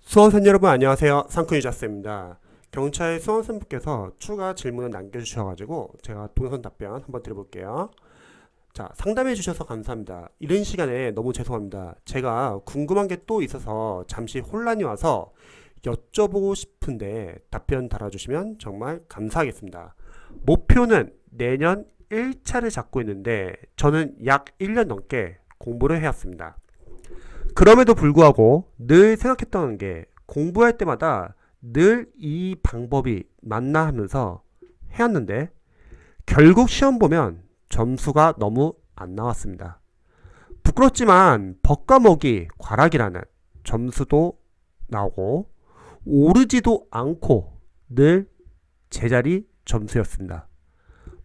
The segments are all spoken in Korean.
수험생 여러분 안녕하세요. 상큼유자쌤입니다. 경찰 수험생분께서 추가 질문을 남겨주셔가지고 제가 동영상 답변 한번 드려볼게요. 자, 상담해 주셔서 감사합니다. 이런 시간에 너무 죄송합니다. 제가 궁금한 게 또 있어서 잠시 혼란이 와서 여쭤보고 싶은데 답변 달아주시면 정말 감사하겠습니다. 목표는 내년 1차를 잡고 있는데 저는 약 1년 넘게 공부를 해왔습니다. 그럼에도 불구하고 늘 생각했던 게 공부할 때마다 늘 이 방법이 맞나 하면서 해왔는데 결국 시험 보면 점수가 너무 안 나왔습니다. 부끄럽지만 법과목이 과락이라는 점수도 나오고 오르지도 않고 늘 제자리 점수였습니다.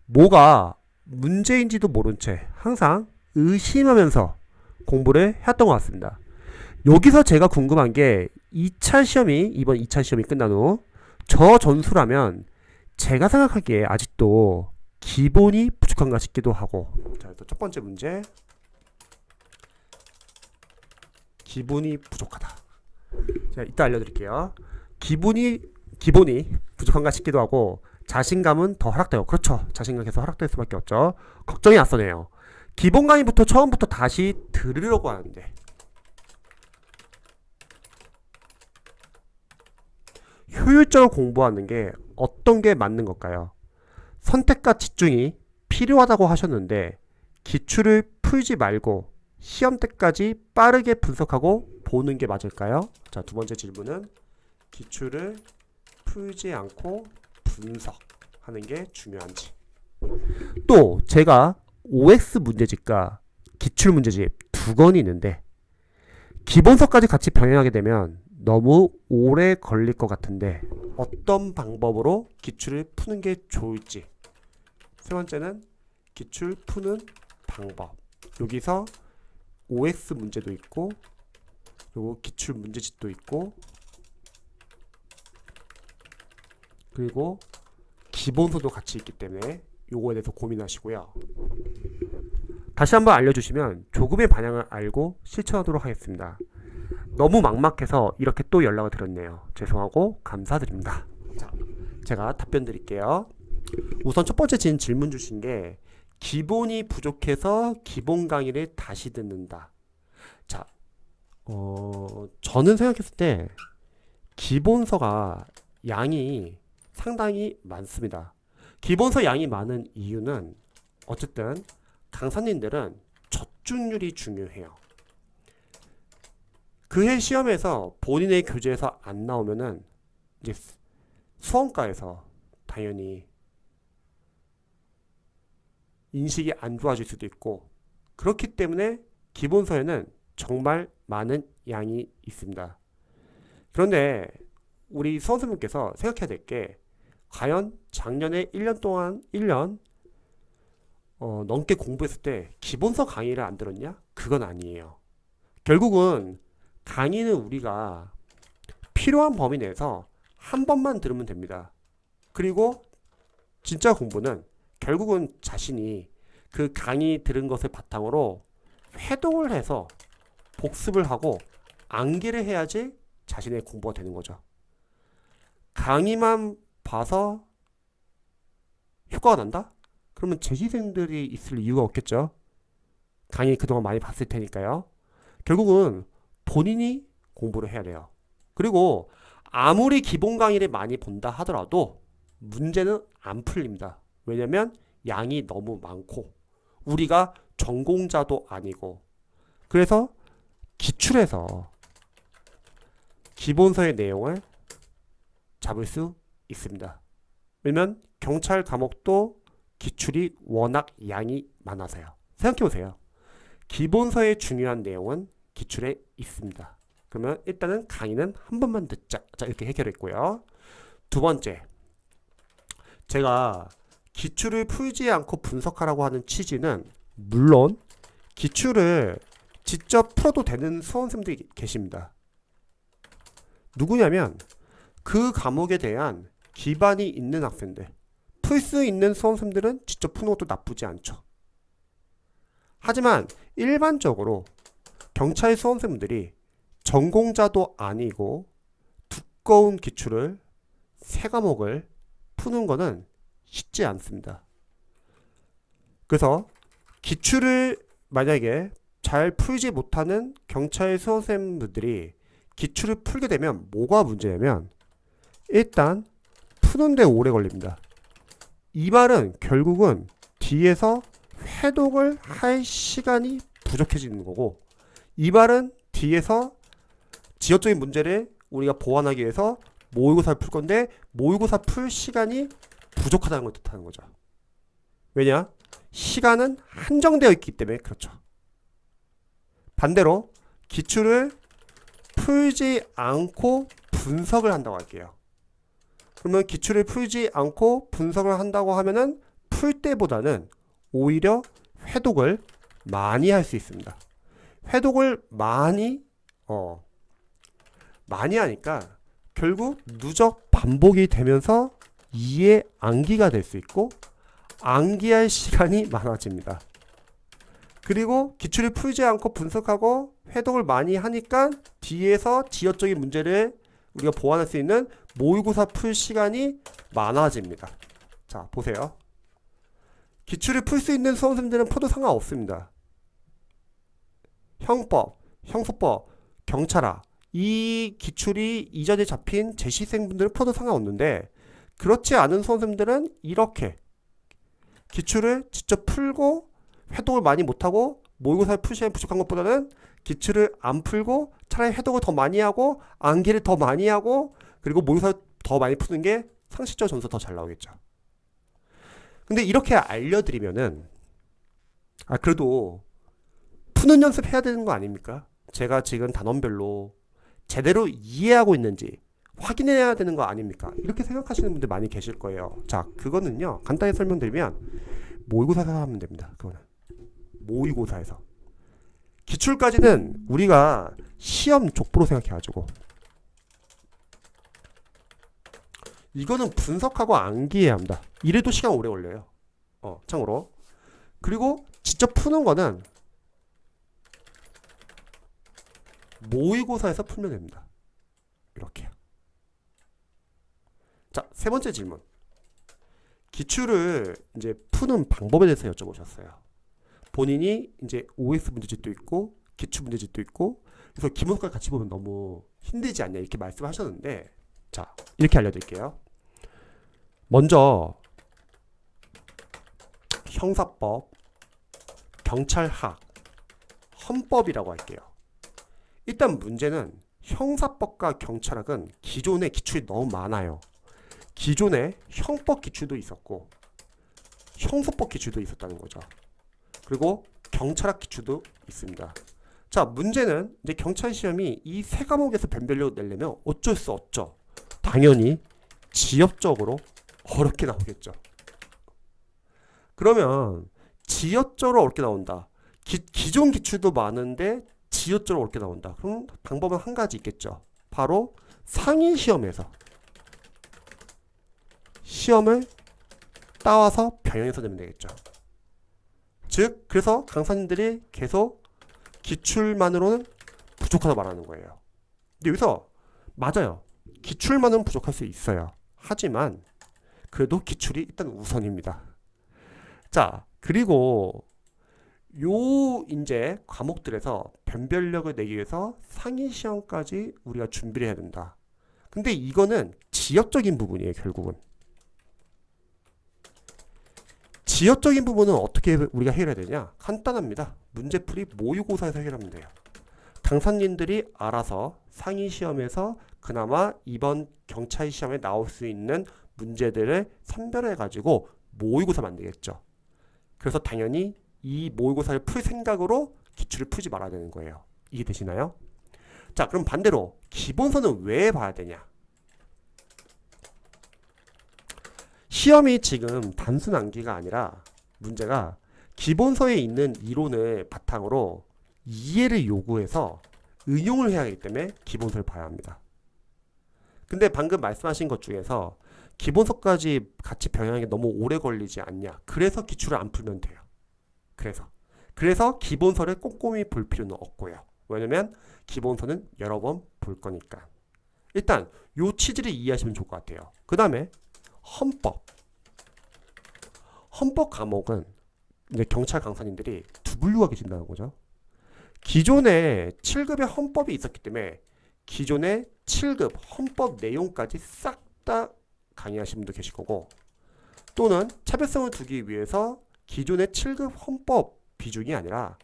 뭐가 문제인지도 모른 채 항상 의심하면서 공부를 했던 것 같습니다. 여기서 제가 궁금한 게 이번 2차 시험이 끝난 후 저 전수라면 제가 생각하기에 아직도 기본이 부족한가 싶기도 하고. 자, 첫 번째 문제, 기본이 부족하다. 자, 이따 알려드릴게요. 기본이 부족한가 싶기도 하고 자신감은 더 하락돼요. 그렇죠. 자신감 계속 하락될 수밖에 없죠. 걱정이 앞서네요. 기본 강의부터 처음부터 다시 들으려고 하는데 효율적으로 공부하는 게 어떤 게 맞는 걸까요? 선택과 집중이 필요하다고 하셨는데 기출을 풀지 말고 시험 때까지 빠르게 분석하고 보는 게 맞을까요? 자, 두 번째 질문은 기출을 풀지 않고 분석하는 게 중요한지. 또 제가 OX 문제집과 기출 문제집 두 권이 있는데 기본서까지 같이 병행하게 되면 너무 오래 걸릴 것 같은데 어떤 방법으로 기출을 푸는 게 좋을지. 세 번째는 기출 푸는 방법. 여기서 OX 문제도 있고 그리고 기출 문제집도 있고 그리고 기본서도 같이 있기 때문에 요거에 대해서 고민하시고요. 다시 한번 알려주시면 조금의 방향을 알고 실천하도록 하겠습니다. 너무 막막해서 이렇게 또 연락을 드렸네요. 죄송하고 감사드립니다. 자, 제가 답변 드릴게요. 우선 첫 번째 질문 주신 게 기본이 부족해서 기본 강의를 다시 듣는다. 자, 저는 생각했을 때 기본서가 양이 상당히 많습니다. 기본서 양이 많은 이유는 어쨌든 강사님들은 적중률이 중요해요. 그해 시험에서 본인의 교재에서 안 나오면은 이제 수험가에서 당연히 인식이 안 좋아질 수도 있고 그렇기 때문에 기본서에는 정말 많은 양이 있습니다. 그런데 우리 수험생분께서 생각해야 될 게 과연 작년에 1년 넘게 공부했을 때 기본서 강의를 안 들었냐? 그건 아니에요. 결국은 강의는 우리가 필요한 범위 내에서 한 번만 들으면 됩니다. 그리고 진짜 공부는 결국은 자신이 그 강의 들은 것을 바탕으로 회동을 해서 복습을 하고 암기를 해야지 자신의 공부가 되는 거죠. 강의만 봐서 효과가 난다? 그러면 재시생들이 있을 이유가 없겠죠. 강의 그동안 많이 봤을 테니까요. 결국은 본인이 공부를 해야 돼요. 그리고 아무리 기본 강의를 많이 본다 하더라도 문제는 안 풀립니다. 왜냐면 양이 너무 많고 우리가 전공자도 아니고 그래서 기출해서 기본서의 내용을 잡을 수 있습니다. 왜냐면 경찰 과목도 기출이 워낙 양이 많아서요. 생각해보세요. 기본서의 중요한 내용은 기출에 있습니다. 그러면 일단은 강의는 한 번만 듣자. 자, 이렇게 해결했고요. 두 번째, 제가 기출을 풀지 않고 분석하라고 하는 취지는 물론 기출을 직접 풀어도 되는 수험생들이 계십니다. 누구냐면 그 과목에 대한 기반이 있는 학생들, 풀 수 있는 수험생들은 직접 푸는 것도 나쁘지 않죠. 하지만 일반적으로 경찰 수험생들이 전공자도 아니고 두꺼운 기출을 세 과목을 푸는 거는 쉽지 않습니다. 그래서 기출을 만약에 잘 풀지 못하는 경찰 수험생분들이 기출을 풀게 되면 뭐가 문제냐면 일단 푸는데 오래 걸립니다. 이 말은 결국은 뒤에서 회독을 할 시간이 부족해지는 거고, 이 말은 뒤에서 지역적인 문제를 우리가 보완하기 위해서 모의고사를 풀 건데 모의고사 풀 시간이 부족하다는 걸 뜻하는 거죠. 왜냐? 시간은 한정되어 있기 때문에 그렇죠. 반대로 기출을 풀지 않고 분석을 한다고 할게요. 그러면 기출을 풀지 않고 분석을 한다고 하면은 풀 때보다는 오히려 회독을 많이 할 수 있습니다. 회독을 많이 하니까 결국 누적 반복이 되면서 이해 암기가 될 수 있고 암기할 시간이 많아집니다. 그리고 기출을 풀지 않고 분석하고 회독을 많이 하니까 뒤에서 지역적인 문제를 우리가 보완할 수 있는 모의고사 풀 시간이 많아집니다. 자, 보세요. 기출을 풀 수 있는 수험생들은 풀도 상관없습니다. 형법, 형소법, 경찰학 이 기출이 이전에 잡힌 재시생분들은 풀도 상관없는데 그렇지 않은 수험생들은 이렇게 기출을 직접 풀고 회독을 많이 못하고 모의고사를 풀 시간이 부족한 것보다는 기출을 안 풀고 차라리 회독을 더 많이 하고 암기를 더 많이 하고 그리고 모의고사를 더 많이 푸는 게 상식적 점수 더 잘 나오겠죠. 근데 이렇게 알려드리면은 그래도 푸는 연습 해야 되는 거 아닙니까? 제가 지금 단원별로 제대로 이해하고 있는지 확인해야 되는 거 아닙니까? 이렇게 생각하시는 분들 많이 계실 거예요. 자, 그거는요 간단히 설명드리면 모의고사에서 하면 됩니다. 그거는 모의고사에서. 기출까지는 우리가 시험 족보로 생각해가지고 이거는 분석하고 암기해야 합니다. 이래도 시간 오래 걸려요. 참고로. 그리고 직접 푸는 거는 모의고사에서 풀면 됩니다. 이렇게요. 자, 세 번째 질문. 기출을 이제 푸는 방법에 대해서 여쭤보셨어요. 본인이 이제 OX 문제집도 있고 기출 문제집도 있고 그래서 기본까지 같이 보면 너무 힘들지 않냐 이렇게 말씀하셨는데 자, 이렇게 알려드릴게요. 먼저 형사법, 경찰학, 헌법이라고 할게요. 일단 문제는 형사법과 경찰학은 기존에 기출이 너무 많아요. 기존에 형법 기출도 있었고 형소법 기출도 있었다는 거죠. 그리고 경찰학 기출도 있습니다. 자, 문제는 이제 경찰 시험이 이 세 과목에서 변별력을 내려면 어쩔 수 없죠. 당연히 지역적으로 어렵게 나오겠죠. 그러면 지역적으로 어렵게 나온다. 기존 기출도 많은데 지역적으로 어렵게 나온다. 그럼 방법은 한 가지 있겠죠. 바로 상위 시험에서 시험을 따와서 병행해서 내면 되겠죠. 즉, 그래서 강사님들이 계속 기출만으로는 부족하다고 말하는 거예요. 근데 여기서 맞아요. 기출만은 부족할 수 있어요. 하지만 그래도 기출이 일단 우선입니다. 자, 그리고 요 이제 과목들에서 변별력을 내기 위해서 상위 시험까지 우리가 준비를 해야 된다. 근데 이거는 지역적인 부분이에요, 결국은. 지역적인 부분은 어떻게 우리가 해결해야 되냐? 간단합니다. 문제풀이 모의고사에서 해결하면 돼요. 강사님들이 알아서 상위 시험에서 그나마 이번 경찰 시험에 나올 수 있는 문제들을 선별해 가지고 모의고사 만들겠죠. 그래서 당연히 이 모의고사를 풀 생각으로 기출을 풀지 말아야 되는 거예요. 이해되시나요? 자, 그럼 반대로 기본서는 왜 봐야 되냐? 시험이 지금 단순 암기가 아니라 문제가 기본서에 있는 이론을 바탕으로 이해를 요구해서 응용을 해야 하기 때문에 기본서를 봐야 합니다. 근데 방금 말씀하신 것 중에서 기본서까지 같이 병행하는 게 너무 오래 걸리지 않냐? 그래서 기출을 안 풀면 돼요. 그래서 기본서를 꼼꼼히 볼 필요는 없고요. 왜냐면 기본서는 여러 번 볼 거니까. 일단 요 취지를 이해하시면 좋을 것 같아요. 그 다음에 헌법 과목은 이제 경찰 강사님들이 두 분류가 계신다는 거죠. 기존에 7급의 헌법이 있었기 때문에 기존의 7급 헌법 내용까지 싹 다 강의하시는 분도 계실 거고, 또는 차별성을 두기 위해서 기존의 7급 헌법 비중이 아니라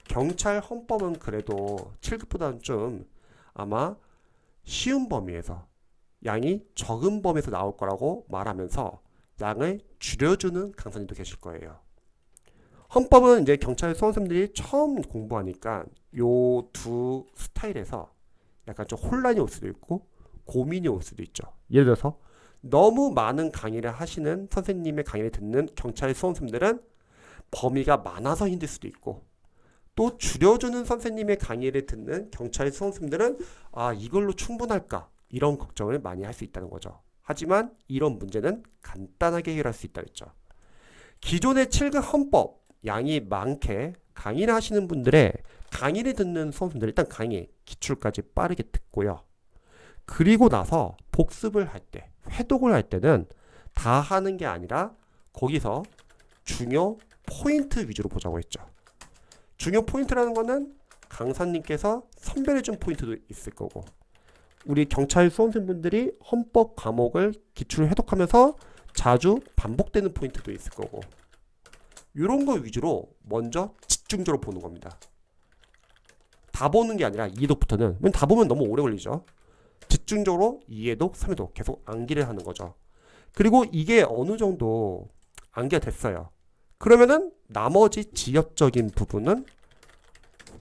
경찰 헌법은 그래도 7급보다는 좀 아마 쉬운 범위에서 양이 적은 범위에서 나올 거라고 말하면서 양을 줄여주는 강사님도 계실 거예요. 헌법은 이제 경찰 수험생들이 처음 공부하니까 요 두 스타일에서 약간 좀 혼란이 올 수도 있고 고민이 올 수도 있죠. 예를 들어서 너무 많은 강의를 하시는 선생님의 강의를 듣는 경찰 수험생들은 범위가 많아서 힘들 수도 있고, 또 줄여주는 선생님의 강의를 듣는 경찰 수험생들은 이걸로 충분할까? 이런 걱정을 많이 할 수 있다는 거죠. 하지만 이런 문제는 간단하게 해결할 수 있다고 했죠. 기존의 7급 헌법 양이 많게 강의를 하시는 분들의 강의를 듣는 수험생들 일단 강의 기출까지 빠르게 듣고요. 그리고 나서 복습을 할 때, 회독을 할 때는 다 하는 게 아니라 거기서 중요 포인트 위주로 보자고 했죠. 중요 포인트라는 거는 강사님께서 선별해준 포인트도 있을 거고, 우리 경찰 수험생분들이 헌법 과목을 기출을 회독하면서 자주 반복되는 포인트도 있을 거고, 이런 거 위주로 먼저 집중적으로 보는 겁니다. 다 보는 게 아니라 이해독부터는, 다 보면 너무 오래 걸리죠. 집중적으로 2회독, 3회독 계속 암기를 하는 거죠. 그리고 이게 어느 정도 암기가 됐어요. 그러면은 나머지 지엽적인 부분은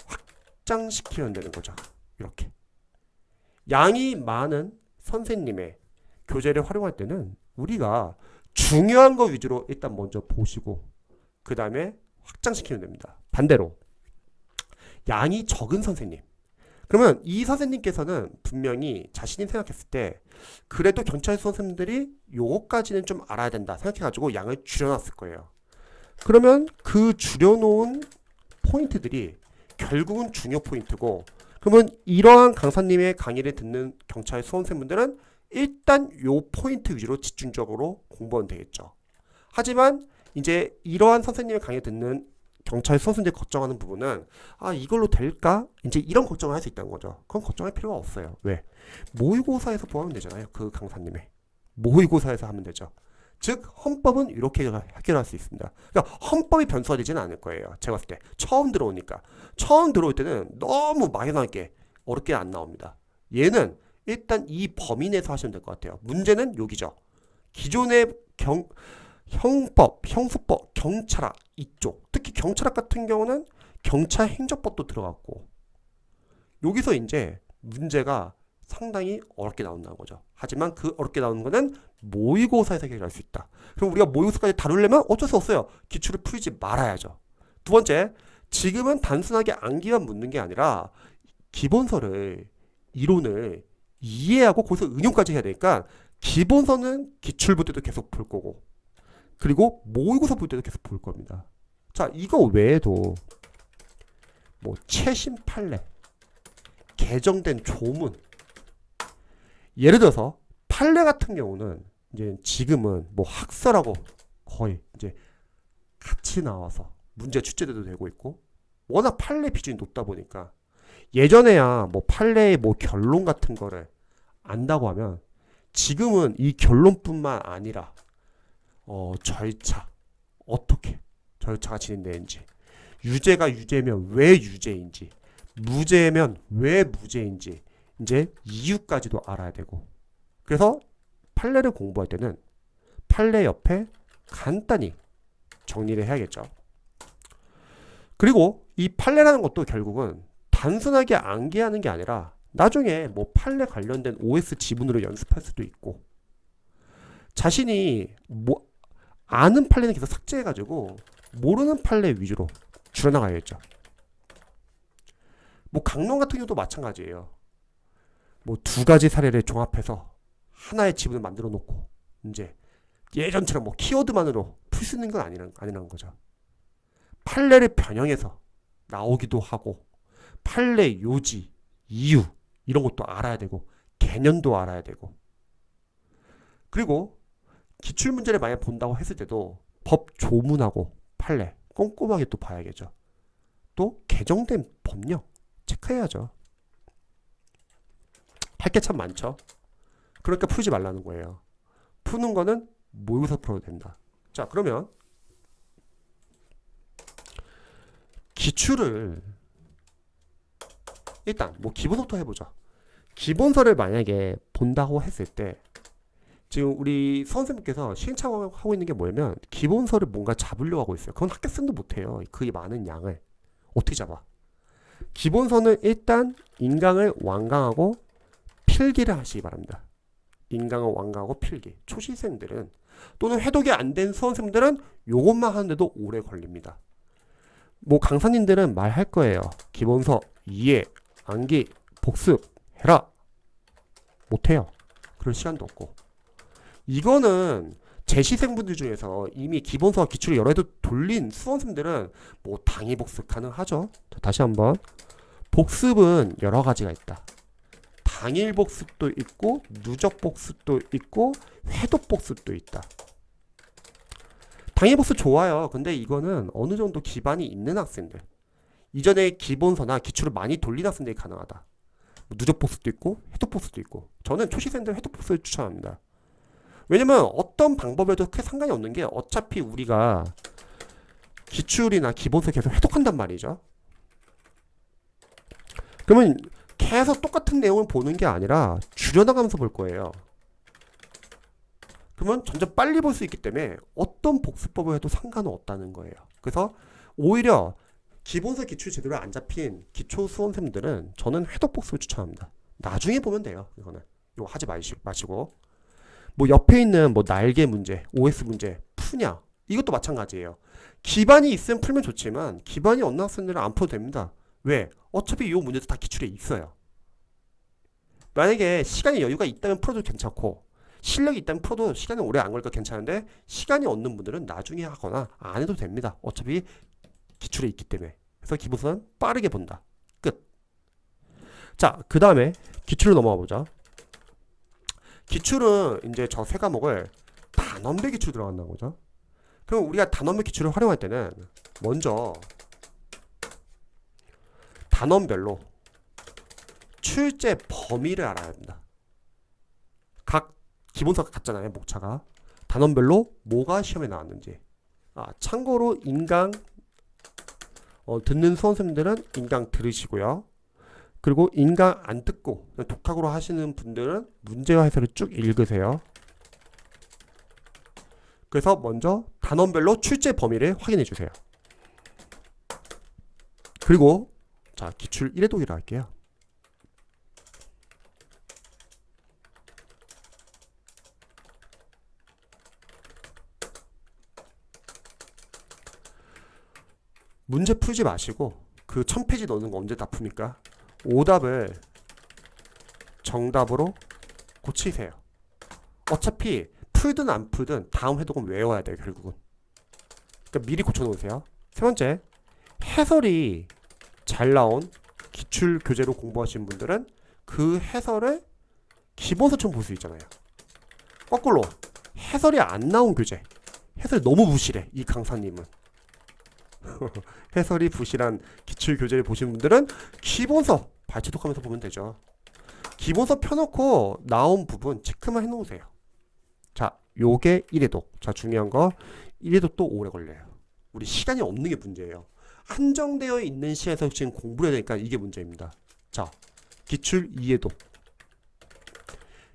확장시키면 되는 거죠. 이렇게. 양이 많은 선생님의 교재를 활용할 때는 우리가 중요한 거 위주로 일단 먼저 보시고 그 다음에 확장시키면 됩니다. 반대로 양이 적은 선생님, 그러면 이 선생님께서는 분명히 자신이 생각했을 때 그래도 경찰 선생님들이 요거까지는 좀 알아야 된다 생각해가지고 양을 줄여놨을 거예요. 그러면 그 줄여놓은 포인트들이 결국은 중요 포인트고, 그러면 이러한 강사님의 강의를 듣는 경찰 수험생분들은 일단 요 포인트 위주로 집중적으로 공부하면 되겠죠. 하지만 이제 이러한 선생님의 강의 듣는 경찰 수험생들이 걱정하는 부분은 이걸로 될까? 이제 이런 걱정을 할 수 있다는 거죠. 그건 걱정할 필요가 없어요. 왜? 모의고사에서 보면 되잖아요. 그 강사님의 모의고사에서 하면 되죠. 즉 헌법은 이렇게 해결할 수 있습니다. 그러니까 헌법이 변수가 되지는 않을 거예요. 제가 봤을 때 처음 들어오니까, 처음 들어올 때는 너무 막연하게 어렵게 안 나옵니다. 얘는 일단 이 범위 내에서 하시면 될 것 같아요. 문제는 여기죠. 기존의 형법, 형수법, 경찰학 이쪽, 특히 경찰학 같은 경우는 경찰행정법도 들어갔고, 여기서 이제 문제가 상당히 어렵게 나온다는 거죠. 하지만 그 어렵게 나오는 거는 모의고사에서 해결할 수 있다. 그럼 우리가 모의고사까지 다루려면 어쩔 수 없어요. 기출을 풀지 말아야죠. 두 번째, 지금은 단순하게 암기만 묻는 게 아니라 기본서를, 이론을 이해하고 거기서 응용까지 해야 되니까 기본서는 기출 볼 때도 계속 볼 거고, 그리고 모의고사 볼 때도 계속 볼 겁니다. 자, 이거 외에도 뭐 최신 판례, 개정된 조문, 예를 들어서 판례 같은 경우는 이제 지금은 뭐 학설하고 거의 이제 같이 나와서 문제 출제도 되고 있고, 워낙 판례 비중이 높다 보니까 예전에야 뭐 판례의 뭐 결론 같은 거를 안다고 하면 지금은 이 결론뿐만 아니라 절차, 어떻게 절차가 진행되는지, 유죄가 유죄면 왜 유죄인지, 무죄면 왜 무죄인지, 이제 이유까지도 알아야 되고, 그래서 판례를 공부할 때는 판례 옆에 간단히 정리를 해야겠죠. 그리고 이 판례라는 것도 결국은 단순하게 암기하는 게 아니라 나중에 뭐 판례 관련된 OS 지문으로 연습할 수도 있고, 자신이 뭐 아는 판례는 계속 삭제해가지고 모르는 판례 위주로 줄여나가야겠죠. 뭐 강론 같은 경우도 마찬가지예요. 뭐 두 가지 사례를 종합해서 하나의 지문을 만들어 놓고 이제 예전처럼 뭐 키워드만으로 풀 수 있는 건 아니라는 거죠. 판례를 변형해서 나오기도 하고, 판례 요지, 이유 이런 것도 알아야 되고, 개념도 알아야 되고, 그리고 기출문제를 만약 본다고 했을 때도 법 조문하고 판례 꼼꼼하게 또 봐야겠죠. 또 개정된 법령 체크해야죠. 할 게 참 많죠. 그러니까 풀지 말라는 거예요. 푸는 거는 모의고사 풀어도 된다. 자, 그러면 기출을 일단 뭐 기본서부터 해보자. 기본서를 만약에 본다고 했을 때 지금 우리 선생님께서 시행착오하고 있는 게 뭐냐면 기본서를 뭔가 잡으려고 하고 있어요. 그건 학교생도 못해요. 그 많은 양을 어떻게 잡아? 기본서는 일단 인강을 완강하고 필기를 하시기 바랍니다. 인강을 완강하고 필기. 초시생들은 또는 해독이 안 된 수험생들은 요것만 하는데도 오래 걸립니다. 뭐 강사님들은 말할 거예요. 기본서 이해, 암기, 복습해라. 못해요. 그럴 시간도 없고. 이거는 재시생분들 중에서 이미 기본서와 기출을 여러 해도 돌린 수험생들은 뭐 당일 복습 가능하죠. 자, 다시 한번. 복습은 여러 가지가 있다. 당일 복습도 있고 누적 복습도 있고 회독 복습도 있다. 당일 복습 좋아요. 근데 이거는 어느 정도 기반이 있는 학생들, 이전에 기본서나 기출을 많이 돌린 학생들이 가능하다. 누적 복습도 있고 회독 복습도 있고, 저는 초시생들 회독 복습을 추천합니다. 왜냐면 어떤 방법에도 크게 상관이 없는 게 어차피 우리가 기출이나 기본서 계속 회독한단 말이죠. 그러면 계속 똑같은 내용을 보는 게 아니라 줄여나가면서 볼 거예요. 그러면 점점 빨리 볼 수 있기 때문에 어떤 복습법을 해도 상관은 없다는 거예요. 그래서 오히려 기본서 기출 제대로 안 잡힌 기초 수험생들은 저는 회독 복습을 추천합니다. 나중에 보면 돼요. 이거는 이거 하지 마시고 뭐 옆에 있는 뭐 날개 문제, OS 문제 푸냐? 이것도 마찬가지예요. 기반이 있으면 풀면 좋지만 기반이 없는 학생들은 안 풀어도 됩니다. 왜? 어차피 이 문제도 다 기출에 있어요. 만약에 시간이 여유가 있다면 풀어도 괜찮고 실력이 있다면 풀어도 시간이 오래 안 걸리니까 괜찮은데 시간이 없는 분들은 나중에 하거나 안 해도 됩니다. 어차피 기출에 있기 때문에. 그래서 기본서는 빠르게 본다. 끝. 자, 그 다음에 기출로 넘어가 보자. 기출은 이제 저 세 과목을 단원별 기출 들어간다는 거죠. 그럼 우리가 단원별 기출을 활용할 때는 먼저 단원별로 출제 범위를 알아야 합니다. 각 기본서가 같잖아요. 목차가. 단원별로 뭐가 시험에 나왔는지. 참고로 인강 듣는 수험생들은 인강 들으시고요. 그리고 인강 안 듣고 독학으로 하시는 분들은 문제와 해설을 쭉 읽으세요. 그래서 먼저 단원별로 출제 범위를 확인해 주세요. 그리고 자, 기출 1회독이라 할게요. 문제 풀지 마시고 그 1000페이지 넣는 거 언제 다 풉니까? 오답을 정답으로 고치세요. 어차피 풀든 안 풀든 다음 회독은 외워야 돼요. 결국은. 그러니까 미리 고쳐놓으세요. 세 번째, 해설이 잘 나온 기출 교재로 공부하시는 분들은 그 해설을 기본서처럼 볼 수 있잖아요. 거꾸로 해설이 안 나온 교재, 해설이 너무 부실해 이 강사님은. 해설이 부실한 기출 교재를 보시는 분들은 기본서 발췌독하면서 보면 되죠. 기본서 펴놓고 나온 부분 체크만 해놓으세요. 자, 요게 1회독. 자, 중요한 거 1회독도 오래 걸려요. 우리 시간이 없는 게 문제예요. 한정되어 있는 시에서 지금 공부를 해야 되니까 이게 문제입니다. 자, 기출 2회독.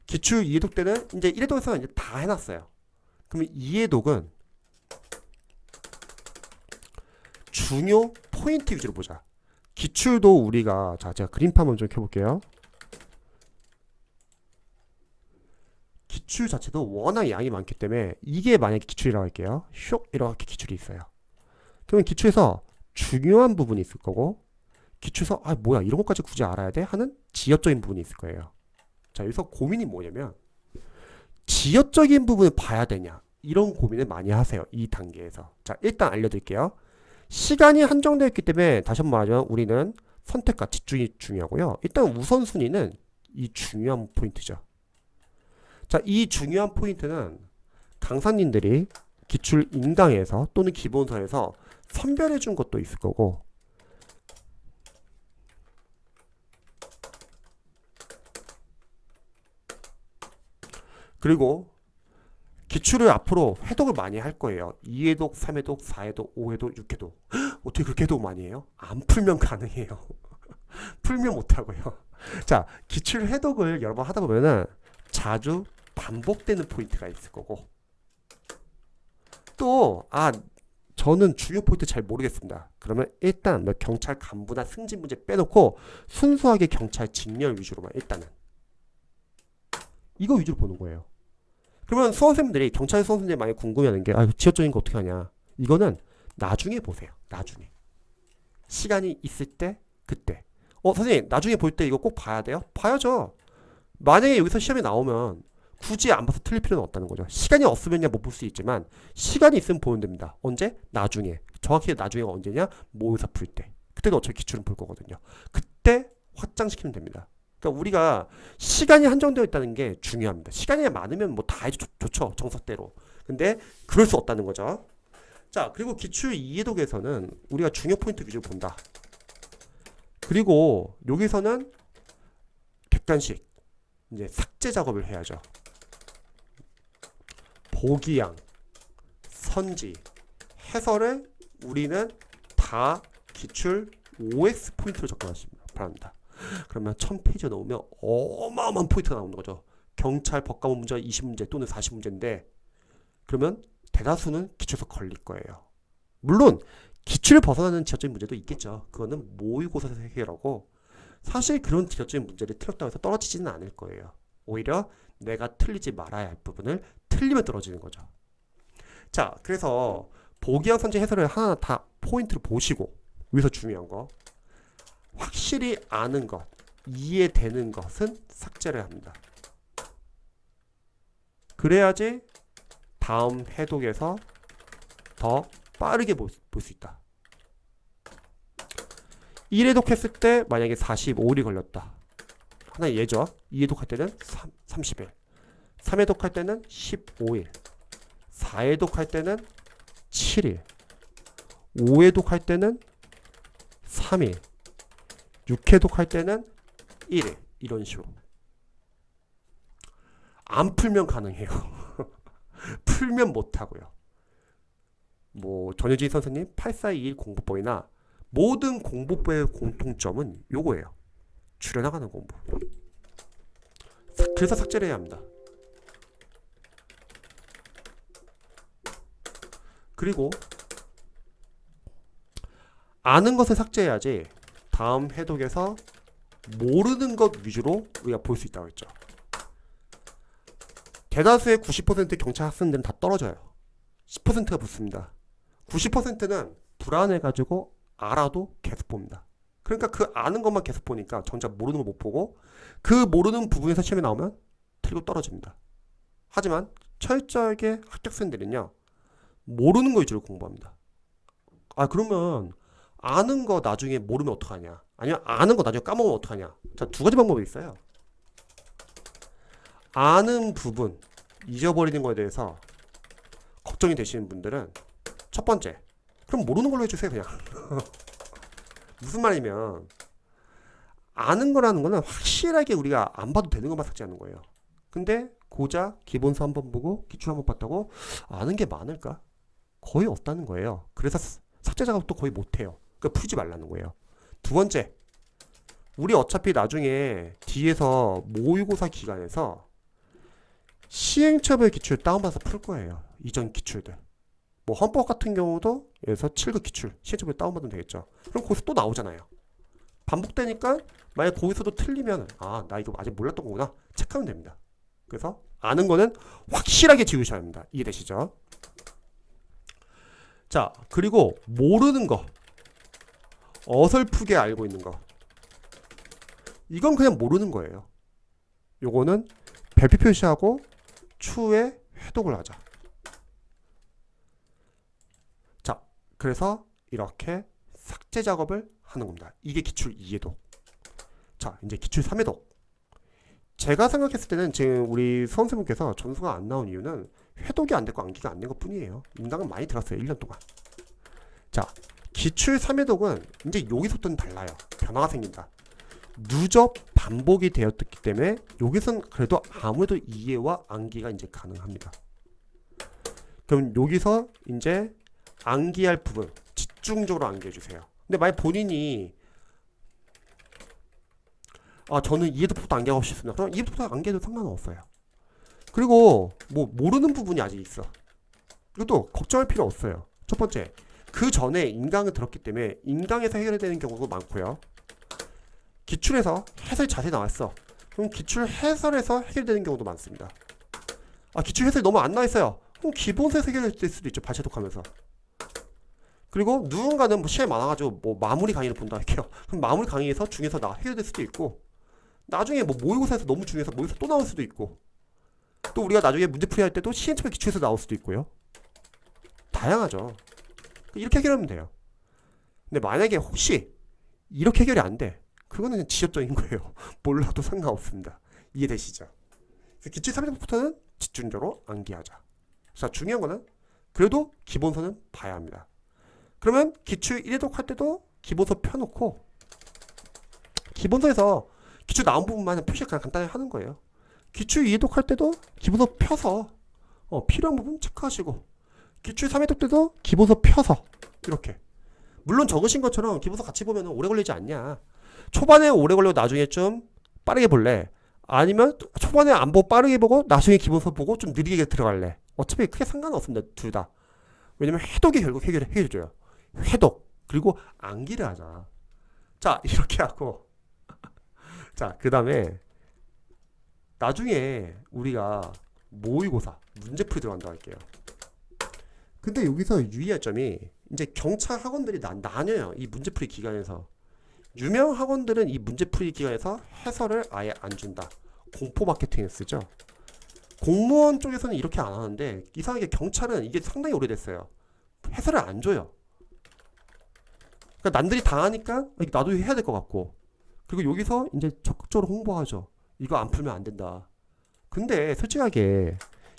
기출 2회독 때는 이제 1회독에서 이제 다 해놨어요. 그러면 2회독은 중요 포인트 위주로 보자. 기출도 우리가, 자, 제가 그림판 먼저 켜볼게요. 기출 자체도 워낙 양이 많기 때문에 이게 만약에 기출이라고 할게요. 슉 이렇게 기출이 있어요. 그러면 기출에서 중요한 부분이 있을 거고, 기출에서 뭐야 이런 것까지 굳이 알아야 돼? 하는 지엽적인 부분이 있을 거예요. 자, 여기서 고민이 뭐냐면 지엽적인 부분을 봐야 되냐, 이런 고민을 많이 하세요. 이 단계에서. 자, 일단 알려드릴게요. 시간이 한정되어 있기 때문에 다시 한번 말하자면 우리는 선택과 집중이 중요하고요. 일단 우선순위는 이 중요한 포인트죠. 자, 이 중요한 포인트는 강사님들이 기출 인강에서 또는 기본서에서 선별해 준 것도 있을 거고, 그리고 기출을 앞으로 해독을 많이 할 거예요. 2회독, 3회독, 4회독, 5회독, 6회독. 어떻게 그렇게 해독 많이 해요? 안 풀면 가능해요. 풀면 못하고요. 자, 기출 해독을 여러 번 하다 보면은 자주 반복되는 포인트가 있을 거고, 또 저는 중요 포인트 잘 모르겠습니다. 그러면 일단 뭐 경찰 간부나 승진 문제 빼놓고 순수하게 경찰 직렬 위주로만 일단은 이거 위주로 보는 거예요. 그러면 수험생들이 경찰 수험생들이 많이 궁금해하는 게 지역적인 거 어떻게 하냐, 이거는 나중에 보세요. 나중에 시간이 있을 때 그때 선생님 나중에 볼 때 이거 꼭 봐야 돼요? 봐야죠. 만약에 여기서 시험이 나오면 굳이 안 봐서 틀릴 필요는 없다는 거죠. 시간이 없으면야 못 볼 수 있지만 시간이 있으면 보면 됩니다. 언제? 나중에. 정확히 나중에가 언제냐? 모의고사 풀 때. 그때도 어차피 기출은 볼 거거든요. 그때 확장시키면 됩니다. 그러니까 우리가 시간이 한정되어 있다는 게 중요합니다. 시간이 많으면 뭐 다 해도 좋죠. 정석대로. 근데 그럴 수 없다는 거죠. 자, 그리고 기출 이해독에서는 우리가 중요 포인트 위주로 본다. 그리고 여기서는 객관식 이제 삭제 작업을 해야죠. 보기양, 선지, 해설을 우리는 다 기출 OX 포인트로 접근하시면 바랍니다. 그러면 1000페이지가 넘으면 어마어마한 포인트가 나오는 거죠. 경찰 법과문 문제가 20문제 또는 40문제인데 그러면 대다수는 기출에서 걸릴 거예요. 물론 기출을 벗어나는 지적적인 문제도 있겠죠. 그거는 모의고사에서 해결하고, 사실 그런 지적적인 문제를 틀렸다고 해서 떨어지지는 않을 거예요. 오히려 내가 틀리지 말아야 할 부분을 틀리면 떨어지는 거죠. 자, 그래서 보기양, 선지, 해설을 하나 다 포인트를 보시고, 여기서 중요한 거 확실히 아는 것, 이해되는 것은 삭제를 합니다. 그래야지 다음 해독에서 더 빠르게 볼 수 있다. 1회독 했을 때 만약에 45일이 걸렸다. 하나 예죠. 2회독 할 때는 30일. 3회독 할 때는 15일. 4회독 할 때는 7일. 5회독 할 때는 3일. 6회독 할 때는 1일. 이런 식으로. 안 풀면 가능해요. 풀면 못하고요. 뭐 전효진 선생님 8421 공부법이나 모든 공부법의 공통점은 요거예요. 줄여나가는 공부. 그래서 삭제를 해야 합니다. 그리고 아는 것을 삭제해야지 다음 해독에서 모르는 것 위주로 우리가 볼 수 있다고 했죠. 대다수의 90% 경찰 학생들은 다 떨어져요. 10%가 붙습니다. 90%는 불안해가지고 알아도 계속 봅니다. 그러니까 그 아는 것만 계속 보니까 정작 모르는 거 못 보고, 그 모르는 부분에서 시험에 나오면 틀리고 떨어집니다. 하지만 철저하게 합격생들은요, 모르는 거 위주로 공부합니다. 그러면 아는 거 나중에 모르면 어떡하냐, 아니면 아는 거 나중에 까먹으면 어떡하냐. 자, 두 가지 방법이 있어요. 아는 부분 잊어버리는 거에 대해서 걱정이 되시는 분들은 첫 번째, 그럼 모르는 걸로 해주세요. 그냥 무슨 말이면 아는 거라는 거는 확실하게 우리가 안 봐도 되는 것만 삭제하는 거예요. 근데 고작 기본서 한번 보고 기출 한번 봤다고 아는 게 많을까? 거의 없다는 거예요. 그래서 삭제 작업도 거의 못해요. 그러니까 풀지 말라는 거예요. 두 번째, 우리 어차피 나중에 뒤에서 모의고사 기간에서 시행처벌 기출 다운받아서 풀 거예요. 이전 기출들. 뭐 헌법 같은 경우도 여기서 7급 기출 시행처벌 다운받으면 되겠죠. 그럼 거기서 또 나오잖아요. 반복되니까 만약 거기서도 틀리면 나 이거 아직 몰랐던 거구나 체크하면 됩니다. 그래서 아는 거는 확실하게 지우셔야 합니다. 이해되시죠? 자, 그리고 모르는 거, 어설프게 알고 있는 거, 이건 그냥 모르는 거예요. 요거는 별표 표시하고 추후에 회독을 하자. 자, 그래서 이렇게 삭제 작업을 하는 겁니다. 이게 기출 2회독. 자, 이제 기출 3회독. 제가 생각했을 때는 지금 우리 수험생분께서 점수가 안 나온 이유는 회독이 안 됐고 암기가 안 된 것 뿐이에요. 인강은 많이 들었어요. 1년 동안. 자, 기출 3회독은 이제 여기서부터는 달라요. 변화가 생긴다. 누적 반복이 되었기 때문에 여기서는 그래도 아무래도 이해와 암기가 이제 가능합니다. 그럼 여기서 이제 암기할 부분 집중적으로 암기해 주세요. 근데 만약 본인이 저는 이해도부터 암기하고 싶습니다. 그럼 이해도부터 암기해도 상관없어요. 그리고 뭐 모르는 부분이 아직 있어. 이것도 걱정할 필요 없어요. 첫 번째, 그 전에 인강을 들었기 때문에 인강에서 해결되는 경우도 많고요. 기출에서 해설 자세히 나왔어. 그럼 기출 해설에서 해결되는 경우도 많습니다. 기출 해설이 너무 안 나와있어요. 그럼 기본서에서 해결될 수도 있죠. 발췌독하면서. 그리고 누군가는 뭐 시간이 많아가지고 뭐 마무리 강의를 본다 할게요. 그럼 마무리 강의에서 중에서 해결될 수도 있고, 나중에 뭐 모의고사에서 너무 중요해서 모의고사 또 나올 수도 있고, 또 우리가 나중에 문제풀이 할 때도 시행착오 기출에서 나올 수도 있고요. 다양하죠. 이렇게 해결하면 돼요. 근데 만약에 혹시 이렇게 해결이 안 돼, 그거는 그냥 지엽적인 거예요. 몰라도 상관없습니다. 이해되시죠? 기출 3회독부터는 집중적으로 암기하자. 자, 중요한 거는 그래도 기본서는 봐야 합니다. 그러면 기출 1회독 할 때도 기본서 펴놓고, 기본서에서 기출 나온 부분만 표시 그냥 간단히 하는 거예요. 기출 2회독 할 때도 기본서 펴서 필요한 부분 체크하시고, 기출 3회독 때도 기본서 펴서 이렇게. 물론 적으신 것처럼 기본서 같이 보면 오래 걸리지 않냐. 초반에 오래 걸리고 나중에 좀 빠르게 볼래? 아니면 초반에 안 보고 빠르게 보고 나중에 기본서 보고 좀 느리게 들어갈래? 어차피 크게 상관없습니다. 둘 다. 왜냐면 회독이 결국 해결해줘요. 회독. 그리고 암기를 하자. 자, 이렇게 하고 자, 그 다음에 나중에 우리가 모의고사 문제풀이 들어간다고 할게요. 근데 여기서 유의할 점이 이제 경찰 학원들이 나뉘어요. 이 문제풀이 기간에서. 유명 학원들은 이 문제풀이 기간에서 해설을 아예 안 준다. 공포 마케팅을 쓰죠. 공무원 쪽에서는 이렇게 안 하는데 이상하게 경찰은 이게 상당히 오래됐어요. 해설을 안 줘요. 그러니까 남들이 당하니까 나도 해야 될 것 같고, 그리고 여기서 이제 적극적으로 홍보하죠. 이거 안 풀면 안 된다. 근데 솔직하게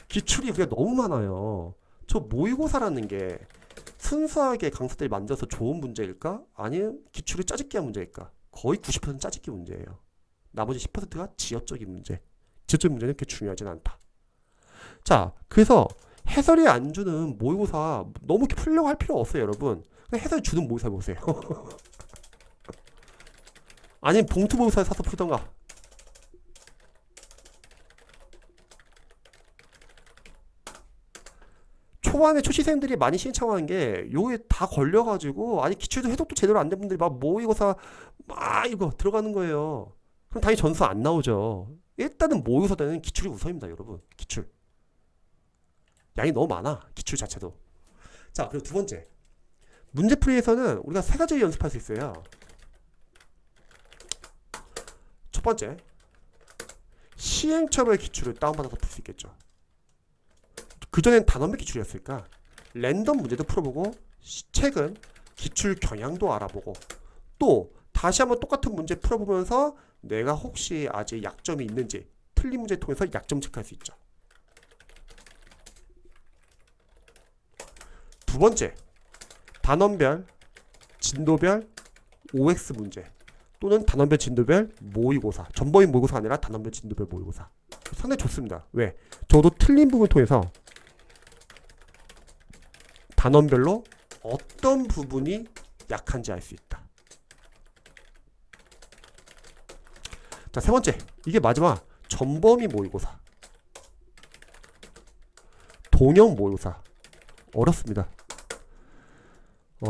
기출이 우리가 너무 많아요. 저 모의고사라는 게 순수하게 강사들이 만들어서 좋은 문제일까? 아니면 기출이 짜집기 한 문제일까? 거의 90% 짜집기 문제예요. 나머지 10%가 지엽적인 문제. 지엽적인 문제는 그렇게 중요하진 않다. 자, 그래서 해설이 안 주는 모의고사 너무 이렇게 풀려고 할 필요 없어요, 여러분. 그냥 해설 주는 모의고사 보세요. 아니면 봉투 모의고사 사서 풀던가. 초반에 초시생들이 많이 신청하는 게 요게 다 걸려가지고, 아니 기출도 해독도 제대로 안 된 분들이 막 모의고사 막 이거 들어가는 거예요. 그럼 당연히 점수 안 나오죠. 일단은 모의고사 때는 기출이 우선입니다, 여러분. 기출 양이 너무 많아, 기출 자체도. 자, 그리고 두 번째, 문제풀이에서는 우리가 세 가지 연습할 수 있어요. 첫 번째, 시행착오의 기출을 다운받아서 풀 수 있겠죠. 그전엔 단원별 기출이었으니까 랜덤 문제도 풀어보고, 최근 기출 경향도 알아보고, 또 다시 한번 똑같은 문제 풀어보면서 내가 혹시 아직 약점이 있는지 틀린 문제 통해서 약점 체크할 수 있죠. 두 번째, 단원별, 진도별, OX 문제 또는 단원별, 진도별 모의고사. 전범위 모의고사가 아니라 단원별, 진도별 모의고사. 상당히 좋습니다. 왜? 저도 틀린 부분을 통해서 단원별로 어떤 부분이 약한지 알 수 있다. 자, 세 번째, 이게 마지막 전범위 모의고사. 동형 모의고사. 어렵습니다.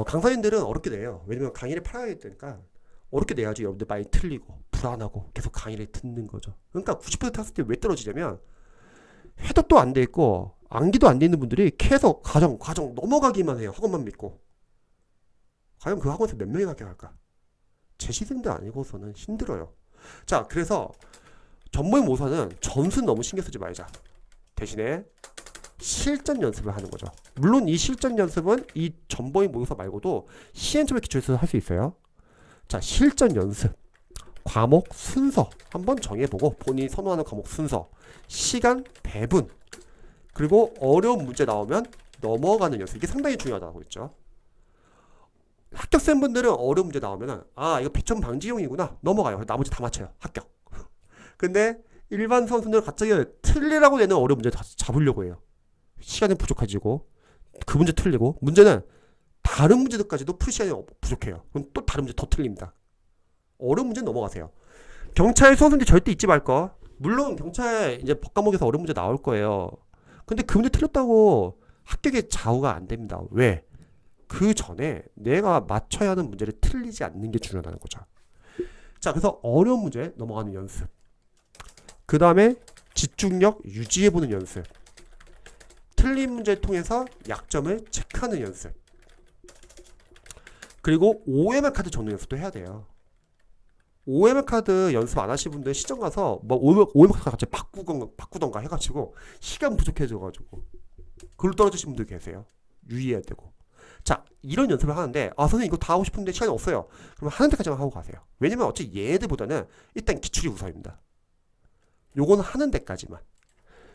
강사님들은 어렵게 내요. 왜냐면 강의를 팔아야 되니까 어렵게 내야지 여러분들 많이 틀리고 불안하고 계속 강의를 듣는 거죠. 그러니까 90% 학생 때 왜 떨어지냐면 해독도 안 돼 있고 암기도 안 돼 있는 분들이 계속 과정 넘어가기만 해요. 학원만 믿고. 과연 그 학원에서 몇 명이 합격할까? 제 시생들 아니고서는 힘들어요. 자, 그래서 전범위 모의고사는 점수는 너무 신경 쓰지 말자. 대신에 실전 연습을 하는 거죠. 물론 이 실전 연습은 이 전범위 모의고사 말고도 시행착오의 기초에서 할 수 있어요. 자, 실전 연습. 과목 순서 한번 정해보고 본인이 선호하는 과목 순서, 시간, 배분, 그리고 어려운 문제 나오면 넘어가는 연습. 이게 상당히 중요하다고 했죠. 합격생분들은 어려운 문제 나오면 아 이거 100점 방지용이구나 넘어가요. 나머지 다 맞춰요. 합격. 근데 일반 선수들은 갑자기 틀리라고 내는 어려운 문제 다 잡으려고 해요. 시간이 부족해지고 그 문제 틀리고 문제는 다른 문제들까지도 풀 시간이 부족해요. 그럼 또 다른 문제 더 틀립니다. 어려운 문제 넘어가세요. 경찰 수험생들 절대 잊지 말 거. 물론 경찰 이제 법 과목에서 어려운 문제 나올 거예요. 근데 그 문제 틀렸다고 합격의 좌우가 안 됩니다. 왜? 그 전에 내가 맞춰야 하는 문제를 틀리지 않는 게 중요하다는 거죠. 자, 그래서 어려운 문제 넘어가는 연습. 그 다음에 집중력 유지해보는 연습. 틀린 문제를 통해서 약점을 체크하는 연습. 그리고 OMR 카드 적는 연습도 해야 돼요. OMR 카드 연습 안 하신 분들 시청 가서 뭐 OMR 카드 갑자기 바꾸던가 해가지고 시간 부족해져가지고 그걸로 떨어지신 분들 계세요. 유의해야 되고. 자, 이런 연습을 하는데 아 선생님 이거 다 하고 싶은데 시간이 없어요. 그러면 하는 데까지만 하고 가세요. 왜냐면 어차피 얘들보다는 일단 기출이 우선입니다. 요거는 하는 데까지만.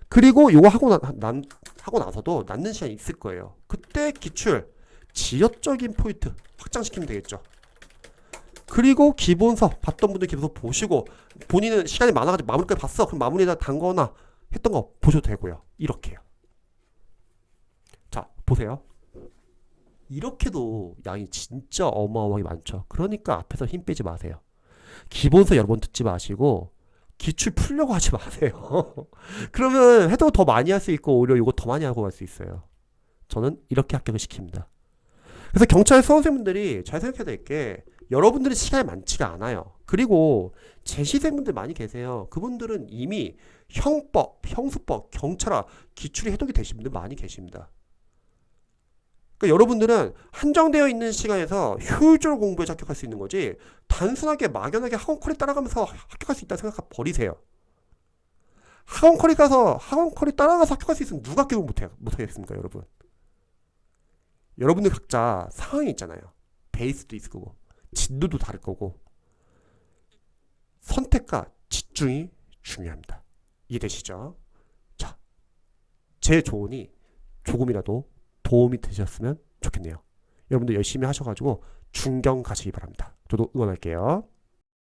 그리고 요거 하고 나서도 남는 시간이 있을 거예요. 그때 기출 지역적인 포인트 확장시키면 되겠죠. 그리고 기본서 봤던 분들 기본서 보시고 본인은 시간이 많아가지고 마무리까지 봤어. 그럼 마무리에다 단거나 했던 거 보셔도 되고요. 이렇게요. 자, 보세요. 이렇게도 양이 진짜 어마어마하게 많죠. 그러니까 앞에서 힘 빼지 마세요. 기본서 여러 번 듣지 마시고 기출 풀려고 하지 마세요. 그러면 해도 더 많이 할 수 있고 오히려 이거 더 많이 하고 갈 수 있어요. 저는 이렇게 합격을 시킵니다. 그래서 경찰 수험생분들이 잘 생각해야 될 게 여러분들이 시간이 많지가 않아요. 그리고 재시생분들 많이 계세요. 그분들은 이미 형법, 형수법, 경찰학 기출이 해독이 되신 분들 많이 계십니다. 그러니까 여러분들은 한정되어 있는 시간에서 효율적으로 공부에 합격할 수 있는 거지 단순하게 막연하게 학원컬이 따라가면서 합격할 수 있다는 생각 버리세요. 학원컬이 따라가서 합격할 수 있으면 누가 합격을 못하겠습니까 여러분. 여러분들 각자 상황이 있잖아요. 베이스도 있을 거고 진도도 다를 거고 선택과 집중이 중요합니다. 이해되시죠? 자, 제 조언이 조금이라도 도움이 되셨으면 좋겠네요. 여러분들 열심히 하셔가지고 중경 가시기 바랍니다. 저도 응원할게요.